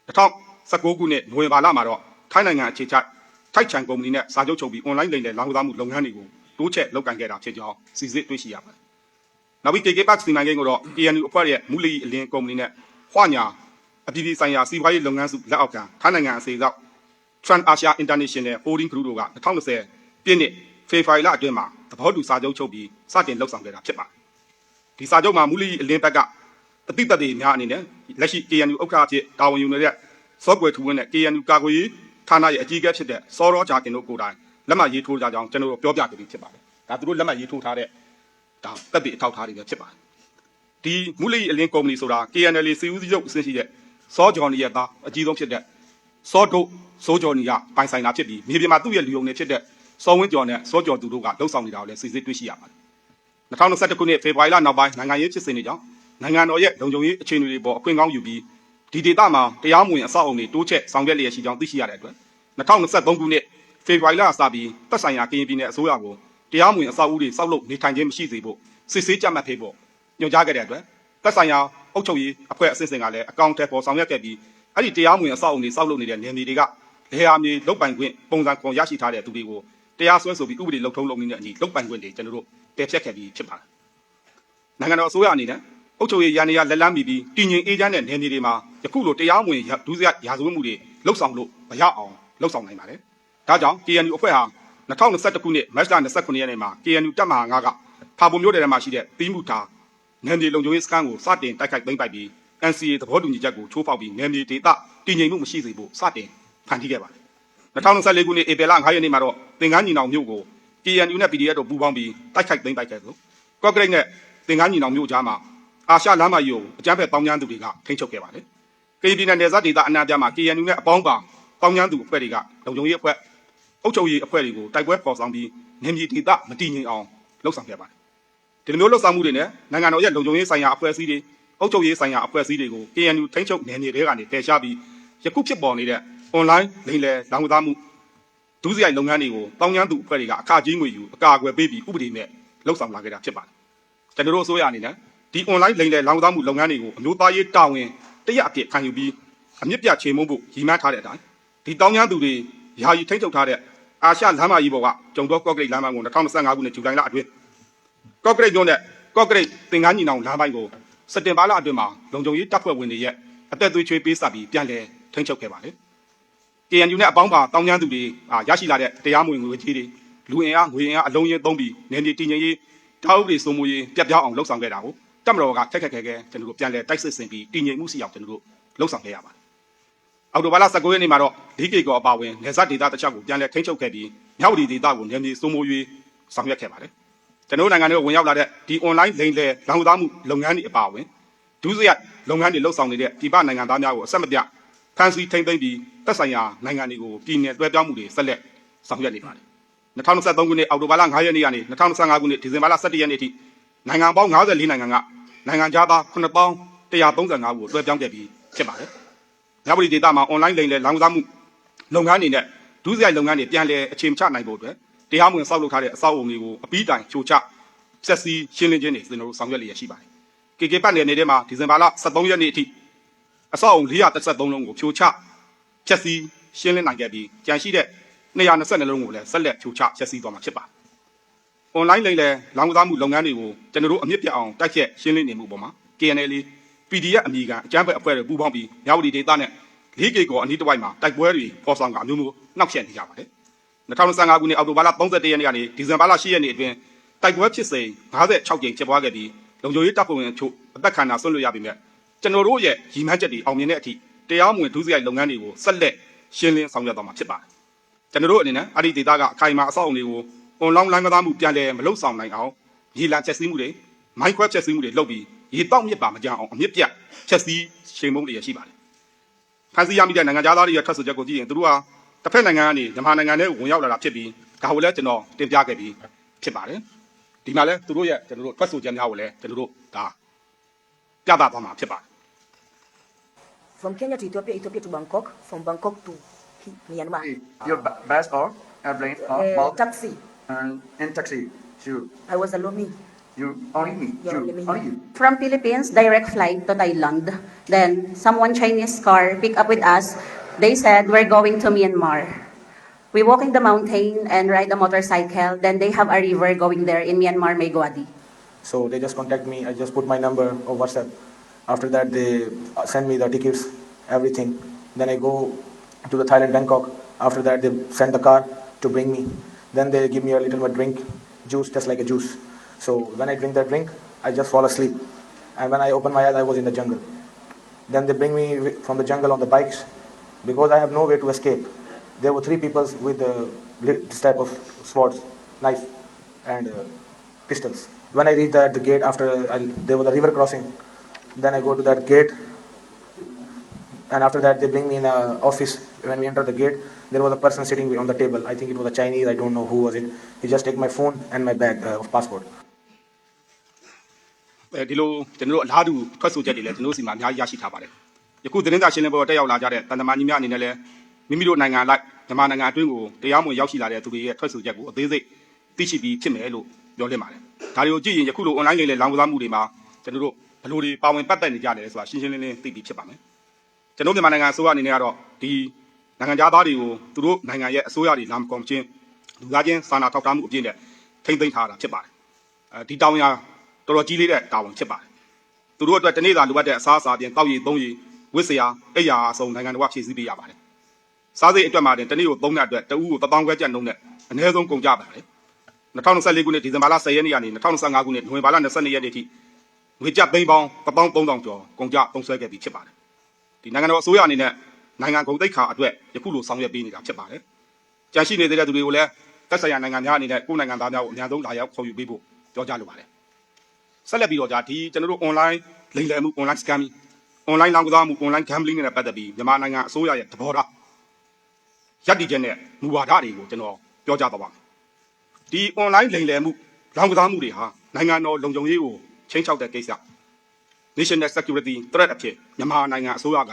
2019ခုနှစ်နိုဝင်ဘာလမှာတော့ထိုင်းနိုင်ငံအခြေချထိုက်ချန်ကုမ္ပဏီနဲ့စာချုပ်ချုပ်ပြီး online လိမ်လည်လောင်သားမှုလုပ်ငန်းတွေကိုတိုးချဲ့လုပ်ကိုင်ခဲ့တာဖြစ်ကြောင်းစီစစ်တွေ့ရှိရပါတယ်နောက်ပြီး KK Park စီမံကိန်းကိုတော့ KNU အဖွဲ့ရဲ့မူလီအလင်းကုမ္ပဏီနဲ့ဟွာညာအပြည်ပြည်ဆိုင်ရာစီးပွားရေးလုပ်ငန်းစုလက်အောက်ကထိုင်းနိုင်ငံအစေဆောက် Trans Asia International Holding Group တို့က2020ပြည့်နှစ်ဖေဖော်ဝါရီလအတွင်းမှာသဘောတူစာချုပ်ချုပ်ပြီးစတင်လှုပ်ဆောင်ခဲ့တာဖြစ်ပါတယ်ဒီစာချုပ်မှာမူလီအလင်းဘက်ကအတိတ်တွေများအနေနဲ့လက်ရှိ KNU ဥက္ကဋ္ဌဖြစ်တာဝန်ယူနေတဲ့စောကွယ်ထူဝင်းနဲ့ KNU ကာကွယ်ရေးဌာနရဲ့အကြီးအကဲဖြစ်တဲ့စောရောဂျာကင်တို့ကိုယ်တိုင်လက်မှတ်ရေးထိုးကြကြောင်းကျွန်တော်တို့ပြောပြပြီးဖြစ်ပါတယ်ဒါသူတို့လက်မှတ်ရေးထိုးထားတဲ့ဒါတပ်တွေအထောက်အထားတွေပဲဖြစ်ပါတယ်ဒီမူလီအလင်းကုမ္ပဏီဆိုတာ KNL စီဦးစီးချုပ်အဆင့်ရှိတဲ့စောဂျော်နီရဲ့သားအကြီးဆုံးဖြစ်တဲ့စောဒုစိုးဂျော်နီကပိုင်ဆိုင်တာဖြစ်ပြီးမြေပြင်မှာသူ့ရဲ့လူယုံနေဖြစ်တဲ့စောဝင်းကျော်နဲ့စောကျော်သူတို့ကလှုပ်ဆောင်နေတာကိုလည်းစစ်စစ်တွေ့ရှိရပါတယ်2021ခုနှစ်ဖေဖော်ဝါရီလနောက်ပိုင်းနိုင်ငံရေးဖြစ်စဉ်တွေကြောင့်နိုင်ငံတော်ရဲ့လုံခြုံရေးအခြေအနေတွေပေါ်အခွင့်ကောင်းယူပြီးဒီဒေသမှာတရားမဝင်အဆောက်အအုံတွေတိုးချဲ့ဆောင်ရွက်လျက်ရှိကြောင်းသိရှိရတဲ့အတွက်2023ခုနှစ်ဖေဖော်ဝါရီလစပြီးတပ်ဆိုင်ရာကရင်ပြည်နယ်အစိုးရကိုတရားမဝင်အဆောက်အဦတွေစောက်လုပ်နေထိုင်ခြင်းမရှိစေဖို့စစ်ဆေးကြပ်မတ်ဖေးဖို့ညွှန်ကြားခဲ့တဲ့အတွက်တပ်ဆိုင်ရာအုပ်ချုပ်ရေးအဖွဲ့အစည်းစင်ကလည်းအကောင့်ထဲပေါ်ဆောင်ရွက်ခဲ့ပြီးအဲ့ဒီတရားမဝင်အဆောက်အဦတွေစောက်လုပ်နေတဲ့နယ်မြေတွေကလေယာမြေလုတ်ပိုင်ခွင့်ပုံစံခွန်ရရှိထားတဲ့သူတွေကိုတရားစွဲဆိုပြီးဥပဒေလုံထုံးလုံနည်းနဲ့အညီလုတ်ပိုင်ခွင့်တွေကျွန်တော်တို့ပယ်ဖျက်ခဲ့ပြီးဖြစ်ပါတယ်နိုင်ငံတော်အစိုးရအနေနဲ့အုပ်ချုပ်ရေးရန်နေရလက်လန်းပြီးတည်ငြိမ်အေးချမ်းတဲ့နယ်မြေတွေမှာယခုလိုတရားမဝင်ဒုစရိုက်ရာဇဝတ်မှုတွေလှုပ်ဆောင်လို့မရအောင်လှုပ်ဆောင်နိုင်ပါတယ်ဒါကြောင့် KNU အဖွဲ့ဟာ2021ခုနှစ်မတ်လ29ရက်နေ့မှာ KNU တပ်မဟာ9ကဖာပုံမြို့နယ်ထဲမှာရှိတဲ့ပြီးမှုထားနယ်မြေလုံခြုံရေးစခန်းကိုစတင်တိုက်ခိုက်သိမ်းပိုက်ပြီး NCA သဘောတူညီချက်ကိုချိုးဖောက်ပြီးနယ်မြေဒေသတည်ငြိမ်မှုမရှိစေဖို့စတင်ဖန်တီးခဲ့ပါတယ်2024ခုနှစ်ဧပြီလ9ရက်နေ့မှာတော့သင်္ကန်းညီနောင်မြို့ကို KNU နဲ့ PDF တို့ပူးပေါင်းပြီးတိုက်ခိုက်သိမ်းပိုက်ခဲ့သလိုကော့ကရိတ်နဲ့သင်္ကန်းညီနောင်မြို့ကြားမှာအာရှလမ်းမကြီးကိုအကြမ်းဖက်တောင်းကျမ်းသူတွေကထိန်းချုပ်ခဲ့ပါတယ်။ကရင်ပြည်နယ်နယ်စပ်ဒေသအနားပြမှာ KNU နဲ့အပေါင်းပါတောင်းကျမ်းသူအဖွဲ့တွေကလုံခြုံရေးအဖွဲ့အုပ်ချုပ်ရေးအဖွဲ့တွေကိုတိုက်ပွဲပေါ်ဆောင်ပြီးနယ်မြေဒေသမတည်ငြိမ်အောင်လှုပ်ဆောင်ခဲ့ပါတယ်။ဒီလိုမျိုးလှုပ်ဆောင်မှုတွေနဲ့နိုင်ငံတော်ရဲ့လုံခြုံရေးဆိုင်ရာအဖွဲ့အစည်းတွေအုပ်ချုပ်ရေးဆိုင်ရာအဖွဲ့အစည်းတွေကို KNU ထိန်းချုပ်နယ်မြေတွေကနေဖယ်ရှားပြီးယခုဖြစ်ပေါ်နေတဲ့ online လိမ်လည်လောင်ကစားမှုဒုစရိုက်လုပ်ငန်းတွေကိုတောင်းကျမ်းသူအဖွဲ့တွေကအခကြေးငွေယူအကာအကွယ်ပေးပြီးဥပဒေနဲ့လှုပ်ဆောင်လာခဲ့တာဖြစ်ပါတယ်။ကျွန်တော်တို့အစိုးရအနေနဲ့ဒီ online လိမ်လည်လောင်ကစားမှုလုပ်ငန်းတွေကိုအမျိုးသားရေးတာဝန်တရအဖြစ်ခံယူပြီးအမြင့်ပြတ်ချေမှုန်းဖို့ရည်မှန်းထားတဲ့အတိုင်းဒီတောင်းကျမ်းသူတွေယာယီထိန်းချုပ်ထားတဲ့အာရှလမ်းမကြီးပေါ်ကကျုံတော်ကော့ကရိတ်လမ်းမကို2025ခုနှစ်ဇူလိုင်လအတွင်းကော့ကရိတ်မြို့နဲ့ကော့ကရိတ်သင်္ကန်းညီနောင်လမ်းပိုင်းကိုစက်တင်ဘာလအတွင်းမှာလုံခြုံရေးတပ်ဖွဲ့ဝင်တွေရဲ့အသက်သွေးချွေးပေးစပ်ပြီးပြန်လည်ထိန်းချုပ်ခဲ့ပါတယ်။ KNU နဲ့အပေါင်းပါတောင်းကျမ်းသူတွေရရှိလာတဲ့တရားမဝင်ငွေကြေးတွေလူအင်အားငွေအင်အားအလုံးရင်းသုံးပြီးနယ်မြေတည်ငြိမ်ရေးတာဥပဒေစိုးမိုးရေးပြတ်ပြောင်းအောင်လှုပ်ဆောင်ခဲ့တာကိုတပ်မတော်ကခက်ခက်ခဲခဲကျွန်တော်တို့ပြန်လည်တိုက်စစ်ဆင်ပြီးတည်ငြိမ်မှုရှိအောင်ကျွန်တော်တို့လှုပ်ဆောင်ခဲ့ရပါတယ်။အောက်တိုဘာလ19ရက်နေ့မှာတော့DKကောအပါဝင်နယ်စပ်ဒေသတခြားကိုပြန်လည်ထိန်းချုပ်ခဲ့ပြီးမြောက်ဒီဒေသကိုနယ်မြေစိုးမိုးရေးဆောင်ရွက်ခဲ့ပါတယ်။ကျွန်တော်တို့နိုင်ငံတွေဝင်ရောက်လာတဲ့ဒီ online လိမ်လည်လောင်ကစားမှုလုပ်ငန်းတွေအပါအဝင်ဒုစရိုက်လုပ်ငန်းတွေလှုပ်ဆောင်နေတဲ့ပြည်ပနိုင်ငံသားများကိုအဆက်မပြတ်ဖမ်းဆီးထိန်းသိမ်းပြီးသက်ဆိုင်ရာနိုင်ငံတွေကိုပြည်내တွဲပြောင်းမှုတွေဆက်လက်ဆောင်ရွက်နေပါတယ်။2023ခုနှစ်အောက်တိုဘာလ9ရက်နေ့ကနေ2025ခုနှစ်ဒီဇင်ဘာလ17ရက်နေ့ထိနိုင်ငံပေါင်း54နိုင်ငံကနိုင်ငံသား9135ကိုတွဲပြောင်းခဲ့ပြီးဖြစ်ပါတယ်။ မြဝတီဒေသမှာ online လိမ်လည်လောင်စားမှုလုပ်ငန်းတွေနဲ့ဒုစရိုက်လုပ်ငန်းတွေပြန်လည်အခြေချနိုင်ဖို့အတွက်တရားမဝင်ဆောက်လုပ်ထားတဲ့အဆောက်အအုံတွေကိုအပြီးတိုင်ချိုချဖျက်ဆီးရှင်းလင်းခြင်းတွေကျွန်တော်တို့ဆောင်ရွက်လျက်ရှိပါတယ်။ KK ပတ်နယ်ထဲမှာဒီဇင်ဘာလ23ရက်နေ့အထိအဆောက်အုံ433လုံးကိုဖြိုချဖျက်ဆီးရှင်းလင်းနိုင်ခဲ့ပြီးကြန့်ရှိတဲ့222လုံးကိုလည်းဆက်လက်ဖြိုချဖျက်ဆီးသွားမှာဖြစ်ပါတယ်။ online လိမ်လည်လောင်စားမှုလုပ်ငန်းတွေကိုကျွန်တော်တို့အမြင့်ပြတ်အောင်တိုက်ဖြတ်ရှင်းလင်းနေမှုပေါ်မှာ KNL PDF အမည်ခံအကြမ်းဖက်အဖွဲ့တွေပူးပေါင်းပြီးမြဝတီဒေသနဲ့4K ကောအနီးတစ်ဝိုက်မှာတိုက်ပွဲတွေပေါ်ဆောင်ကအမျိုးမျိုးနှောက်ယှက်နေကြပါတယ်။2025ခုနှစ်အောက်တိုဘာလ31ရက်နေ့ကနေဒီဇင်ဘာလ10ရက်နေ့အတွင်းတိုက်ပွဲဖြစ်စဉ်56ကြိမ်ဖြစ်ပွားခဲ့ပြီးလုံခြုံရေးတပ်ဖွဲ့ဝင်အချို့အသက်ခံတာဆွန့်လွတ်ရပြီးမြဲကျွန်တော်တို့ရဲ့ရည်မှန်းချက်တွေအောင်မြင်တဲ့အထိတရားမဝင်ဒုစရိုက်လုပ်ငန်းတွေကိုဆက်လက်ရှင်းလင်းဆောင်ရွက်သွားမှာဖြစ်ပါတယ်။ကျွန်တော်တို့အနေနဲ့အဲ့ဒီဒေသကအခိုင်အမာအဆောက်အုံတွေကို online လိုင်းမသားမှုပြန်လည်မလုပ်ဆောင်နိုင်အောင်ရေလံချက်စည်းမှုတွေမိုင်းခွဲချက်စည်းမှုတွေလုပ်ပြီးရေတောက်မြစ်ပါမကြအောင်အမြင့်ပြတ်ချက်စည်းချိန်မုံတွေရရှိပါတယ်။ဖန်စီရမိတဲ့နိုင်ငံသားတွေရဲ့ထွက်ဆိုချက်ကိုကြည့်ရင်သူတို့ဟာတစ်ဖက်နိုင်ငံကနေမြန်မာနိုင်ငံထဲဝင်ရောက်လာတာဖြစ်ပြီးဒါကိုလည်းကျွန်တော်တင်ပြခဲ့ပြီးဖြစ်ပါတယ်။ဒီမှာလည်းသူတို့ရဲ့ကျွန်တော်တို့ထွက်ဆိုချက်များကိုလည်းကျွန်တော်တို့ဒါပြသသွားမှာဖြစ်ပါတယ် From Kenya to Ethiopia, Ethiopia to Bangkok, from Bangkok to Myanmar. Your bus or airplane or boat Taxi. and in taxi. You I was alone. Me. you only me. Yeah, You only me. only you. From Philippines, direct flight to Thailand. Then someone Chinese car pick up with us. They said we're going to Myanmar. We walking the mountain and ride a motorcycle. Then they have a river going there in Myanmar, Megawadi. So they just contact me. I just put my number on WhatsApp. After that, they send me the tickets, everything. Then I go to the Thailand, Bangkok. After that, they send the car to bring me. Then they give me a little bit drink, juice, just like a juice. So when I drink that drink, I just fall asleep. And when I open my eyes, I was in the jungle. Then they bring me from the jungle on the bikes because I have nowhere to escape. There were 3 people with this type of swords, knife, and pistols. When I reached the gate, there was a river crossing. Then I go to that gate, and after that they bring me in an office. When we enter the gate, there was a person sitting on the table. I think it was a Chinese. I don't know who was it. He just take my phone and my bag of passport. ဒီလိုကျွန်တော်တို့အလားတူထွက်ဆိုချက်တွေလည်းကျွန်တော်တို့စီမှာအများကြီးရရှိထားပါတယ်။ယခုသတင်းစာရှင်းလင်းပွဲတက်ရောက်လာကြတဲ့တန်တမာညီမအနေနဲ့လည်းမိမိတို့နိုင်ငံလိုက်မြန်မာနိုင်ငံအတွင်းကိုတရားမဝင်ရောက်ရှိလာတဲ့သူတွေရဲ့ထွက်ဆိုချက်ကိုအသေးစိတ်သိရှိပြီးဖြစ်မယ်လို့ပြောလင့်ပါတယ်။ဒါတွေကိုကြည့်ရင်ယခုလို online လိမ်လည်လောင်ကစားမှုတွေမှာကျွန်တော်တို့ဘယ်လိုတွေပါဝင်ပတ်သက်နေကြတယ်ဆိုတာရှင်းရှင်းလင်းလင်းသိပြီးဖြစ်ပါမယ်။ကျွန်တော်မြန်မာနိုင်ငံအစိုးရအနေနဲ့ကတော့ဒီနိုင်ငံသားတွေကိုသူတို့နိုင်ငံရဲ့အစိုးရတွေလာမကောင်းချင်းလူသားချင်းစာနာထောက်ထားမှုအပြည့်နဲ့ထိမ့်သိမ်းထားတာဖြစ်ပါတယ်။ဒီတောင်းရတော်တော်ကြီးလေးတဲ့တာဝန်ဖြစ်ပါတယ်။သူတို့အတွက်တနေ့သာလိုအပ်တဲ့အစားအစာပြင်တောက်ရည်သုံးရည်ဝစ်စရာအိယာအစုံနိုင်ငံတော်ကဖြည့်ဆည်းပေးရပါတယ်။စားစိတ်အတွက်မှာတနေ့ကို3နှစ်အတွက်တဦးကို1000ခွဲကျပ်နှုန်းနဲ့အနည်းဆုံးကုန်ကြပါတယ်။2024ခုနှစ်ဒီဇင်ဘာလ10ရက်နေ့ကနေ2025ခုနှစ်နိုဝင်ဘာလ22ရက်နေ့ထိငွေကျပ်သိန်းပေါင်း13000ကျော်ကုန်ကြသုံးစွဲခဲ့ပြီးဖြစ်ပါတယ်။ဒီနိုင်ငံတော်အစိုးရအနေနဲ့နိုင်ငံကုန်သိက္ခာအတွက်ယခုလိုဆောင်ရွက်ပေးနေတာဖြစ်ပါတယ်။ကြန့်ရှိနေတဲ့သူတွေကိုလည်းတက်ဆိုင်ရာနိုင်ငံများအနေနဲ့ကိုယ်နိုင်ငံသားများကိုအများဆုံးလာရောက်ခေါ်ယူပေးဖို့ပြောကြားလိုပါတယ်။ဆက်လက်ပြီးတော့ဒီကျွန်တော်တို့ online လိမ်လည်မှု online scamming online လောင်ကစားမှု online gambling နဲ့ပတ်သက်ပြီးမြန်မာနိုင်ငံအစိုးရရဲ့သဘောထားရပ်တည်ချက်နဲ့မူဝါဒတွေကိုကျွန်တော်ပြောကြားသွားပါမယ်။ဒီ online လိမ်လည်မှုလောင်ကစားမှုတွေဟာနိုင်ငံတော်လုံခြုံရေးကိုချိန်ချောက်တဲ့ကိစ္စ national security threat အဖြစ်မြန်မာနိုင်ငံအစိုးရက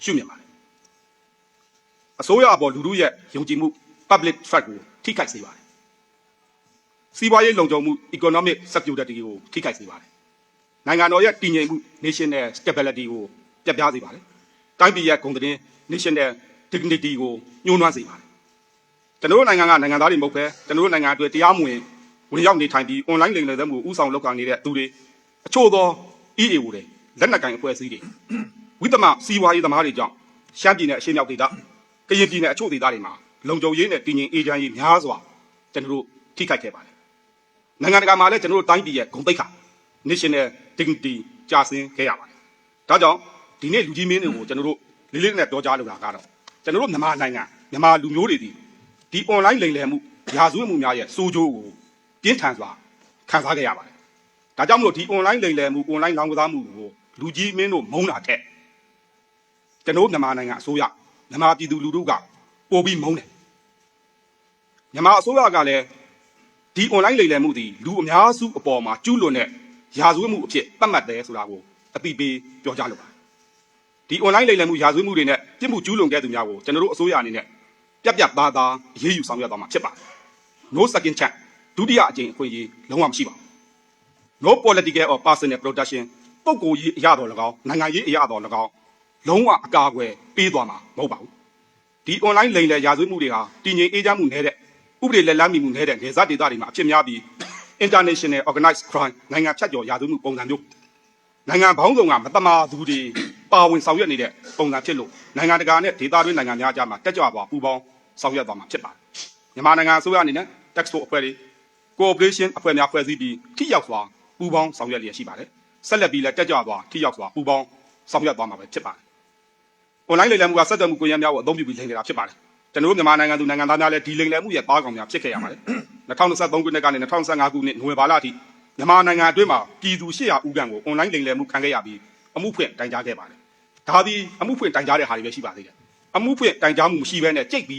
ရှုမြင်ပါတယ်။အစိုးရအပေါ်လူထုရဲ့ယုံကြည်မှု public trust ကိုထိခိုက်စေပါတယ်။စီးပွားရေးလုံခြုံမှု economic security ကိုထိခိုက်စေပါတယ်။နိုင်ငံတော်ရဲ့တည်ငြိမ်မှု national stability ကိုပြတ်ပြားစေပါတယ်။တိုင်းပြည်ရဲ့ဂုဏ်သတင်း national dignity ကိုညှိုးနွမ်းစေပါတယ်။ကျွန်တော်တို့နိုင်ငံကနိုင်ငံသားတွေမဟုတ်ဘဲကျွန်တော်တို့နိုင်ငံအတွက်တရားမဝင်ဝင်ရောက်နေထိုင်ပြီး online လိမ်လည်မှုဥဆောင်လုပ်ကိုင်နေတဲ့သူတွေအချို့သော EAO တွေလက်နက်ကင်အဖွဲ့အစည်းတွေဝိသမစီးပွားရေးသမားတွေကြောင့်ရှမ်းပြည်နယ်အရှေ့မြောက်ဒေသကရင်ပြည်နယ်အချို့ဒေသတွေမှာလုံခြုံရေးနဲ့တည်ငြိမ်အေးချမ်းရေးများစွာကျွန်တော်တို့ထိခိုက်ခဲ့ပါတယ်။နိုင်ငံတကာမှာလည်းကျွန်တော်တို့တိုင်းပြည်ရဲ့ဂုဏ်သိက္ခာ national dignity ကျဆင်းခဲ့ရပါတယ်။ဒါကြောင့်ဒီနေ့လူကြီးမင်းတွေကိုကျွန်တော်တို့လေးလေးနဲ့ပြောကြားလိုတာကတော့ကျွန်တော်တို့မြန်မာနိုင်ငံမြန်မာလူမျိုးတွေဒီ online လိမ်လည်မှုရာဇဝတ်မှုများရဲ့စိုးကျိုးကိုပြင်းထန်စွာခံစားခဲ့ရပါတယ်။ဒါကြောင့်မလို့ဒီ online လိမ်လည်မှု online လောင်ကစားမှုကိုလူကြီးမင်းတို့မုန်းတာထက်ကျွန်တော်မြန်မာနိုင်ငံအစိုးရမြန်မာပြည်သူလူထုကပိုပြီးမုန်းတယ်။မြန်မာအစိုးရကလည်းဒီ online လိမ်လည်မှုဒီလူအများစုအပေါ်မှာကျူးလွန်တဲ့ရာဇဝတ်မှုအဖြစ်သတ်မှတ်တယ်ဆိုတာကိုအသိပေးပြောကြားလိုပါတယ်။ဒီ online လိမ်လည်မှုရာဇဝတ်မှုတွေနဲ့ ပြစ်မှုကျူးလွန်ခဲ့သူများကိုကျွန်တော်တို့အစိုးရအနေနဲ့ပြတ်ပြတ်သားသားအရေးယူဆောင်ရွက်သွားမှာဖြစ်ပါတယ် no second chance ဒုတိယအကြိမ်အခွင့်အရေးလုံးဝမရှိပါဘူး no political or personal protection ပုဂ္ဂိုလ်ရေးအရာတော်၎င်းနိုင်ငံရေးအရာတော်၎င်းလုံးဝအကာအကွယ်ပေးသွားမှာမဟုတ်ပါဘူးဒီ online လိမ်လည်ရာဇဝတ်မှုတွေဟာတည်ငြိမ်အေးချမ်းမှုနဲ့တဲ့ဥပဒေလက်လမ်းမီမှုနဲ့တဲ့နေစားဒေသတွေမှာအဖြစ်များပြီး international organized crime နိုင်ငံဖြတ်ကျော်ရာဇဝတ်မှုပုံစံမျိုးနိုင်ငံပေါင်းစုံကမတမာသူတွေပါဝင်ဆောင်ရွက်နေတဲ့ပုံစံဖြစ်လို့နိုင်ငံတကာနဲ့ဒေသတွင်းနိုင်ငံများကြားမှာတက်ကြွစွာပူးပေါင်းဆောင်ရွက်သွားမှာဖြစ်ပါတယ်မြန်မာနိုင်ငံအစိုးရအနေနဲ့ tax force အဖွဲ့တွေ cooperation အဖွဲ့များဖွဲ့စည်းပြီးထိရောက်စွာပူးပေါင်းဆောင်ရွက်လျက်ရှိပါတယ်ဆက်လက်ပြီးလည်းတက်ကြွစွာထိရောက်စွာပူးပေါင်းဆောင်ရွက်သွားမှာပဲဖြစ်ပါတယ် online လိမ်လည်မှုကဆက်သွယ်မှုကွန်ရက်များကိုအသုံးပြုပြီးလိမ်လည်တာဖြစ်ပါတယ်ကျွန်တော်တို့မြန်မာနိုင်ငံသူနိုင်ငံသားများလည်းဒီလိမ်လည်မှုရဲ့သားကောင်များဖြစ်ခဲ့ရပါတယ်2023ခုနှစ်ကနေ2025ခုနှစ်နိုဝင်ဘာလအထိမြန်မာနိုင်ငံအတွင်းမှာပြည်သူ800ဦးခန့်ကို online လိမ်လည်မှုခံခဲ့ရပြီးအမှုဖွင့်တိုင်ကြားခဲ့ပါတယ်ဒါသည်အမှုဖွင့်တိုင်ကြားတဲ့ဟာတွေပဲရှိပါသေးတယ်အမှုဖွင့်တိုင်ကြားမှုမရှိဘဲနဲ့ကြိတ်ပြီ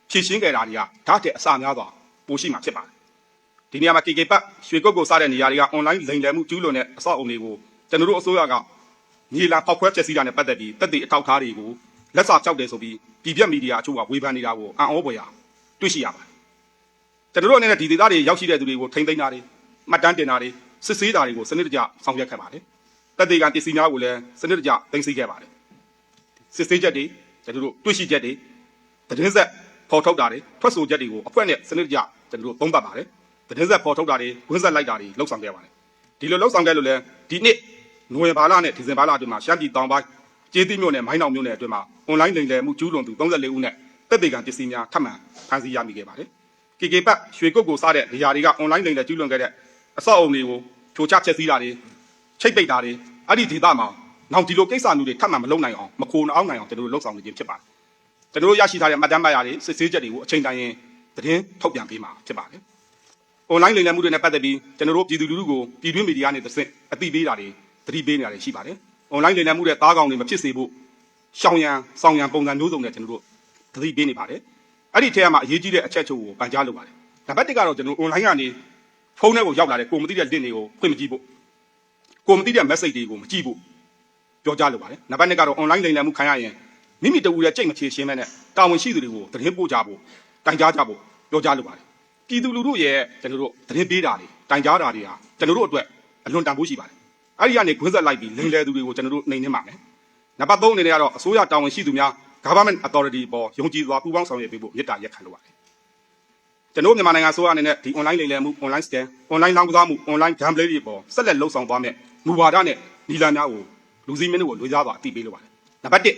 းဖြည့်ရှင်းခဲ့တာတွေကဓာတ်တဲ့အစများစွာပိုရှိမှာဖြစ်ပါတယ်ဒီနေရာမှာ KK ပတ်ရွှေကုတ်ကိုစတဲ့နေရာတွေက online လိမ်လည်မှုကျူးလွန်တဲ့အဆောက်အအုံတွေကိုကျွန်တော်တို့အစိုးရကမြေလာဖောက်ခွဲဖျက်ဆီးတာနဲ့ပတ်သက်ပြီးတပ်တွေအထောက်အထားတွေကိုလက်စာဖြောက်တယ်ဆိုပြီးပြည်ပြတ်မီဒီယာအချို့ကဝေဖန်နေတာကိုအံ့ဩဖွယ်ရာတွေ့ရှိရပါတယ်ကျွန်တော်တို့အနေနဲ့ဒီဒေသတွေရောက်ရှိတဲ့သူတွေကိုထိမ့်သိမ်းတာတွေမှတ်တမ်းတင်တာတွေစစ်ဆေးတာတွေကိုစနစ်တကျဆောင်ရွက်ခဲ့ပါတယ်တပ်တွေကတည်စီများကိုလည်းစနစ်တကျသိမ်းဆည်းခဲ့ပါတယ်စစ်ဆေးချက်တွေကျွန်တော်တို့တွေ့ရှိချက်တွေသတင်းဆက်ပေါ်ထုတ်တာတွေထွက်ဆိုချက်တွေကိုအဖွဲ့နဲ့စနစ်တကျကျွန်တော်တို့သုံးသပ်ပါတယ်သတင်းဆက်ပေါ်ထုတ်တာတွေဝန်းဆက်လိုက်တာတွေလှုပ်ဆောင်ခဲ့ပါတယ်ဒီလိုလှုပ်ဆောင်ခဲ့လို့လည်းဒီနှစ်နိုဝင်ဘာလနဲ့ဒီဇင်ဘာလအတွင်းမှာရှမ်းပြည်တောင်ပိုင်းကျေးသီးမြို့နယ်မိုင်းနောင်မြို့နယ်အတွင်းမှာ online လိမ်လည်မှုကျူးလွန်သူ34ဦးနဲ့တပ်တွေကတည်စီများထပ်မံဖမ်းဆီးရမိခဲ့ပါတယ် KK ပတ်ရွှေကုတ်ကိုစားတဲ့နေရာတွေက online လိမ်လည်ကျူးလွန်ခဲ့တဲ့အဆောက်အအုံတွေကိုဖြိုချဖျက်ဆီးတာတွေချိတ်ပိတ်တာတွေအဲ့ဒီဒေသမှာနောက်ဒီလိုကိစ္စမျိုးတွေထပ်မံမလုပ်နိုင်အောင်မခိုးအောင်နိုင်အောင်ကျွန်တော်တို့လှုပ်ဆောင်နေခြင်းဖြစ်ပါတယ်ကျွန်တော်တို့ရရှိထားတဲ့မှတ်တမ်းမှတ်ရာတွေစစ်ဆေးချက်တွေကိုအချိန်တိုင်းရင်သတင်းထုတ်ပြန်ပေးမှာဖြစ်ပါတယ် online လိမ်လည်မှုတွေနဲ့ပတ်သက်ပြီးကျွန်တော်တို့ပြည်သူလူထုကိုပြည်တွင်းမီဒီယာနဲ့တစ်ဆင့်အသိပေးတာတွေသတိပေးနေတာတွေရှိပါတယ် online လိမ်လည်မှုတွေသားကောင်တွေမဖြစ်စေဖို့ရှောင်ရန်ဆောင်ရန်ပုံစံမျိုးစုံနဲ့ကျွန်တော်တို့သတိပေးနေပါတယ်အဲ့ဒီထဲမှာအရေးကြီးတဲ့အချက်ချို့ကိုပန်ကြားလုပ်ပါတယ်နံပါတ်1ကတော့ကျွန်တော် online ကနေဖုန်းထဲကိုရောက်လာတဲ့ကိုမသိတဲ့ link တွေကိုဖွင့်မကြည့်ဖို့ကိုမသိတဲ့ message တွေကိုမကြည့်ဖို့ပြောကြားလုပ်ပါတယ်နံပါတ်2ကတော့ online လိမ်လည်မှုခံရရင်မိမိတဦးရဲ့ကြိတ်မချေရှင်းမဲ့နဲ့တာဝန်ရှိသူတွေကိုသတင်းပို့ကြဖို့တိုင်ကြားကြဖို့ပြောကြားလုပ်ပါတယ်ပြည်သူလူထုရဲ့ကျွန်တော်တို့သတင်းပေးတာတွေတိုင်ကြားတာတွေဟာကျွန်တော်တို့အတွက်အလွန်တန်ဖိုးရှိပါတယ်အဲ့ဒီကနေခွင့်ဆက်လိုက်ပြီးလိမ်လည်သူတွေကိုကျွန်တော်တို့နှိမ်နှင်းပါမယ်နံပါတ်3အနေနဲ့ကတော့အစိုးရတာဝန်ရှိသူများ government authority ပေါ်ယုံကြည်စွာပူးပေါင်းဆောင်ရွက်ပေးဖို့မြစ်တာရက်ခံလုပ်ပါတယ်ကျွန်တော်မြန်မာနိုင်ငံအစိုးရအနေနဲ့ဒီ online လိမ်လည်မှု online scam online လောင်းကစားမှု online gambling တွေပေါ်ဆက်လက်လှုပ်ဆောင်သွားမယ်မူဝါဒနဲ့နီလာများကိုလူစည်းမင်းတို့ကိုလွှဲစားစွာအသိပေးလိုပါတယ်နံပါတ်1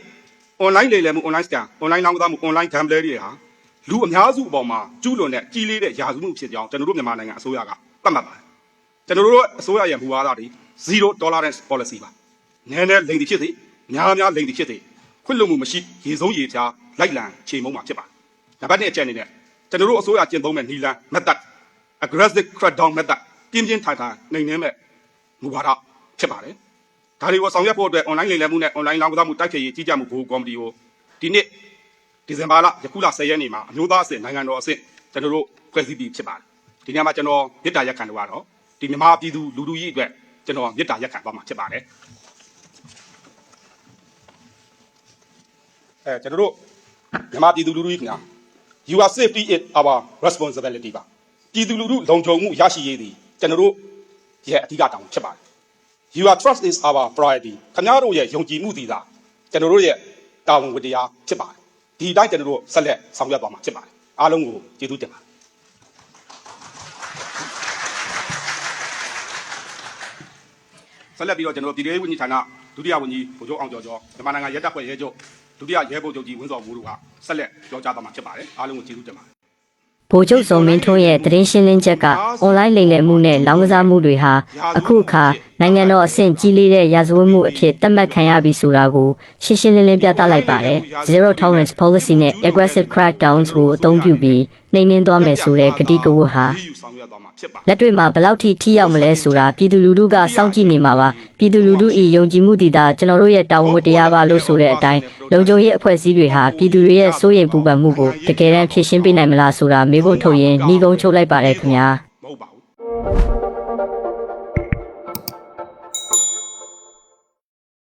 online လိမ်လည်မှု online scam online လောင်းကစားမှု online gambling တွေဟာလူအများစုအပေါ်မှာကျူးလွန်တဲ့ကြီးလေးတဲ့ရာဇဝတ်မှုဖြစ်ကြောင်းကျွန်တော်တို့မြန်မာနိုင်ငံအစိုးရကသတ်မှတ်ပါတယ်ကျွန်တော်တို့အစိုးရရဲ့မူဝါဒတွေzero tolerance policy ပါနည်းနည်းလိမ်တီဖြစ်စေများများလိမ်တီဖြစ်စေခွင့်လွှတ်မှုမရှိရေဆုံးရေဖြားလိုက်လံချိန်မုံမှာဖြစ်ပါတယ်နံပါတ်2အချက်အနေနဲ့ကျွန်တော်တို့အစိုးရကျင့်သုံးမဲ့နီလန် method aggressive crackdown method ပြင်းပြင်းထန်ထန်နှိမ်နင်းမဲ့မူဝါဒဖြစ်ပါတယ်ဒါတွေကိုဆောင်ရွက်ဖို့အတွက် online လိမ်လည်မှုနဲ့ online လောင်းကစားမှုတိုက်ဖျက်ရေးကြီးကြပ်မှုဘိုးကော်မတီကိုဒီနှစ်ဒီဇင်ဘာလယခုလ10ရက်နေ့မှာအမျိုးသားအဆင့်နိုင်ငံတော်အဆင့်ကျွန်တော်တို့ဖွဲ့စည်းပြီးဖြစ်ပါတယ်ဒီနေ့မှာကျွန်တော်မြစ်တာရက်ခံတော့ဒီမြန်မာပြည်သူလူထုကြီးအတွက်ကျွန်တော်မြစ်တာရက်ခံသွားမှာဖြစ်ပါတယ်ကျွန်တော်တို့မြန်မာပြည်သူလူထုကြီးခင်ဗျာ you are safety is our responsibility ပါပြည်သူလူထုလုံခြုံမှုရရှိရေးသည်ကျွန်တော်တို့ရဲ့အဓိကတာဝန်ဖြစ်ပါတယ် your trust is our priority ခင်ဗျားတို့ရဲ့ယုံကြည်မှုသည်သာကျွန်တော်တို့ရဲ့တာဝန်ဝတ္တရားဖြစ်ပါတယ်ဒီအတိုင်းကျွန်တော်တို့ဆက်လက်ဆောင်ရွက်သွားမှာဖြစ်ပါတယ်အားလုံးကိုကျေးဇူးတင်ပါတယ်ဆက်လက်ပြီးတော့ကျွန်တော်ပြည်ထောင်စုဝန်ကြီးဌာနဒုတိယဝန်ကြီးဗိုလ်ချုပ်အောင်ကျော်မြန်မာနိုင်ငံရဲတပ်ဖွဲ့ရဲချုပ်ဒုတိယရဲဗိုလ်ချုပ်ကြီးဝင်းစောမိုးတို့ကဆက်လက်ပြောကြားသွားမှာဖြစ်ပါတယ်အားလုံးကိုကျေးဇူးတင်ပါတယ် ဗိုလ်ချုပ်စောမင်းထွန်းရဲ့သတင်းရှင်းလင်းချက်က online လိမ်လည်မှုနဲ့လောင်းကစားမှုတွေဟာအခုအခါနိုင်ငံတော်အဆင့်ကြီးလေးတဲ့ရာဇဝတ်မှုအဖြစ်သတ်မှတ်ခံရပြီဆိုတာကိုရှင်းရှင်းလင်းလင်းပြသလိုက်ပါတယ် Zero Tolerance Policy နဲ့ Aggressive Crackdowns ကိုအသုံးပြုပြီးနှိမ်နင်းသွားမယ်ဆိုတဲ့ကတိကဝတ်ဟာလက်တွေ့မှာဘယ်လောက်ထိရောက်မလဲဆိုတာပြည်သူလူထုကစောင့်ကြည့်နေမှာပါပြည်သူလူထု၏ယုံကြည်မှုတည်တာကျွန်တော်တို့ရဲ့တာဝန်ဝတ္တရားပါလို့ဆိုတဲ့အတိုင်းလုံခြုံရေးအဖွဲ့အစည်းတွေဟာပြည်သူတွေရဲ့စိုးရိမ်ပူပန်မှုကိုတကယ်တမ်းဖြေရှင်းပေးနိုင်မလားဆိုတာမေးဖို့ထုတ်ရင်နှီးကုန်းချုပ်လိုက်ပါတယ်ခင်ဗျာမဟုတ်ပါဘူး